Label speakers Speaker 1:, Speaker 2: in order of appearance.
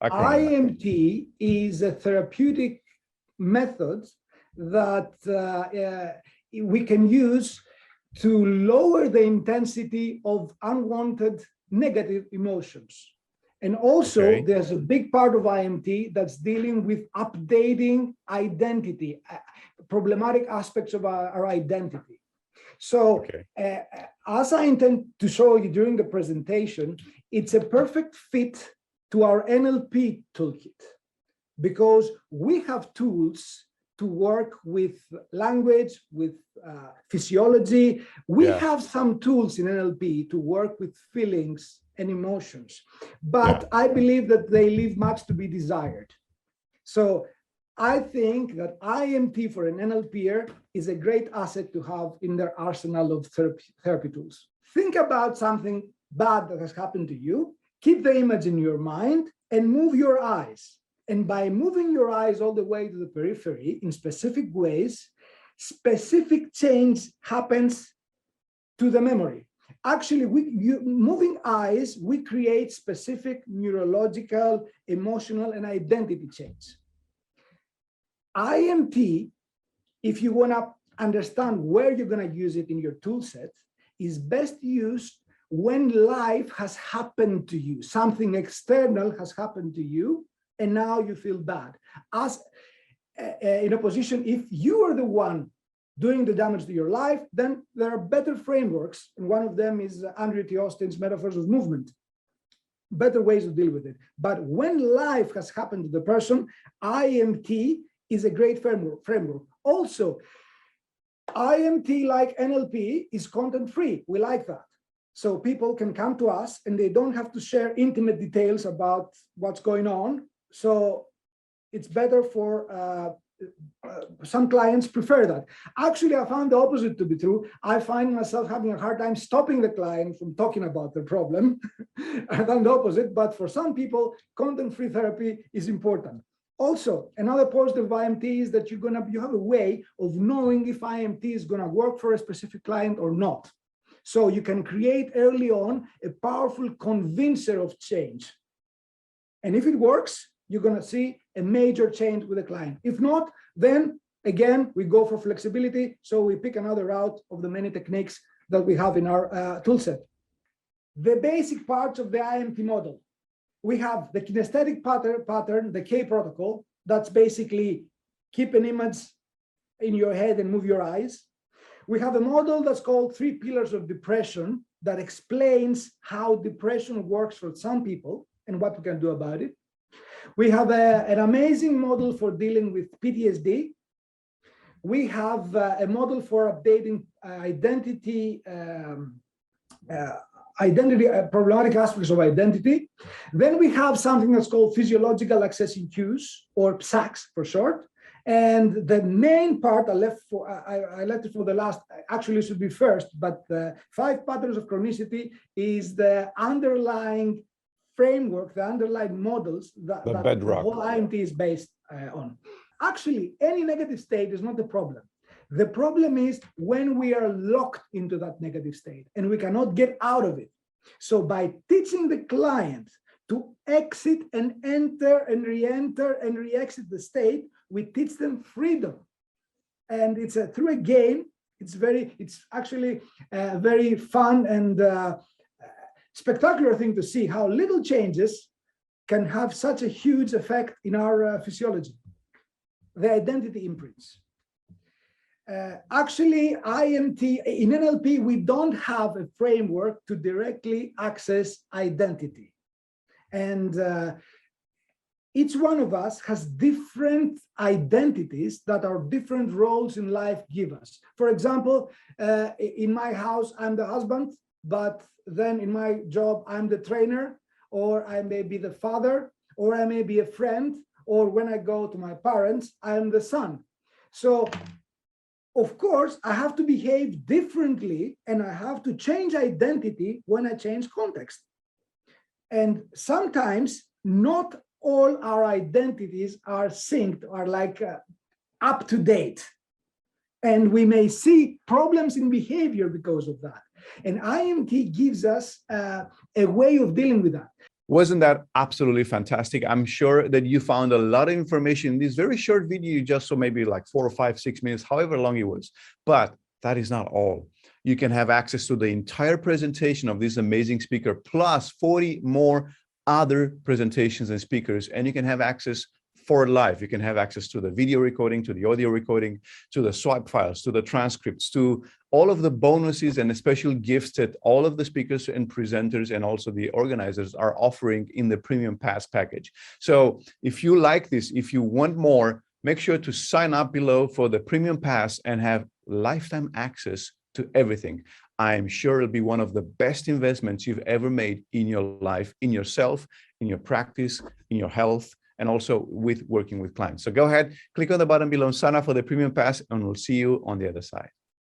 Speaker 1: acronym.
Speaker 2: IEMT is a therapeutic method that we can use to lower the intensity of unwanted negative emotions. And also, there's a big part of IEMT that's dealing with updating identity, problematic aspects of our identity. So, as I intend to show you during the presentation, it's a perfect fit to our NLP toolkit, because we have tools to work with language, with physiology. We have some tools in NLP to work with feelings and emotions, but I believe that they leave much to be desired. So I think that IEMT for an NLPer is a great asset to have in their arsenal of therapy tools. Think about something bad that has happened to you, keep the image in your mind and move your eyes. And by moving your eyes all the way to the periphery in specific ways, specific change happens to the memory. Actually, moving eyes, we create specific neurological, emotional, and identity change. IEMT, if you want to understand where you're going to use it in your tool set, is best used when life has happened to you. Something external has happened to you, and now you feel bad. As in a position, if you are the one doing the damage to your life, then there are better frameworks. And one of them is Andrew T. Austin's metaphors of movement, better ways to deal with it. But when life has happened to the person, IEMT is a great framework. Also, IEMT, like NLP, is content-free. We like that. So people can come to us and they don't have to share intimate details about what's going on. So it's better for some clients prefer that. Actually, I found the opposite to be true. I find myself having a hard time stopping the client from talking about the problem. I found the opposite, but for some people, content-free therapy is important. Also, another positive of IEMT is that you have a way of knowing if IEMT is going to work for a specific client or not. So you can create early on a powerful convincer of change. And if it works, you're going to see a major change with the client. If not, then again, we go for flexibility. So we pick another route of the many techniques that we have in our tool set. The basic parts of the IEMT model. We have the kinesthetic pattern, the K protocol. That's basically keep an image in your head and move your eyes. We have a model that's called 3 pillars of depression that explains how depression works for some people and what we can do about it. We have an amazing model for dealing with PTSD. We have a model for updating problematic aspects of identity. Then we have something that's called physiological accessing cues, or PSACs for short. And the main part I left it for the last, actually it should be first, but the 5 patterns of chronicity is the underlying framework, the underlying models that the whole IEMT is based on. Actually, any negative state is not the problem. The problem is when we are locked into that negative state and we cannot get out of it. So by teaching the client to exit and enter and re-enter and re-exit the state, we teach them freedom. And it's through a game. It's actually very fun and spectacular thing to see how little changes can have such a huge effect in our physiology. The identity imprints. Actually, IEMT, in NLP, we don't have a framework to directly access identity. And each one of us has different identities that our different roles in life give us. For example, in my house, I'm the husband, but then in my job, I'm the trainer, or I may be the father, or I may be a friend, or when I go to my parents, I'm the son. So, of course, I have to behave differently and I have to change identity when I change context. And sometimes not all our identities are synced, are like up to date. And we may see problems in behavior because of that. And IEMT gives us a way of dealing with that.
Speaker 1: Wasn't that absolutely fantastic? I'm sure that you found a lot of information in this very short video you just saw, maybe like 4 or 5, 6 minutes, however long it was. But that is not all. You can have access to the entire presentation of this amazing speaker, plus 40 more other presentations and speakers, and you can have access for life. You can have access to the video recording, to the audio recording, to the swipe files, to the transcripts, to all of the bonuses and the special gifts that all of the speakers and presenters and also the organizers are offering in the Premium Pass package. So if you like this, if you want more, make sure to sign up below for the Premium Pass and have lifetime access to everything. I'm sure it'll be one of the best investments you've ever made in your life, in yourself, in your practice, in your health, and also with working with clients. So go ahead, click on the button below, sign up for the Premium Pass, and we'll see you on the other side.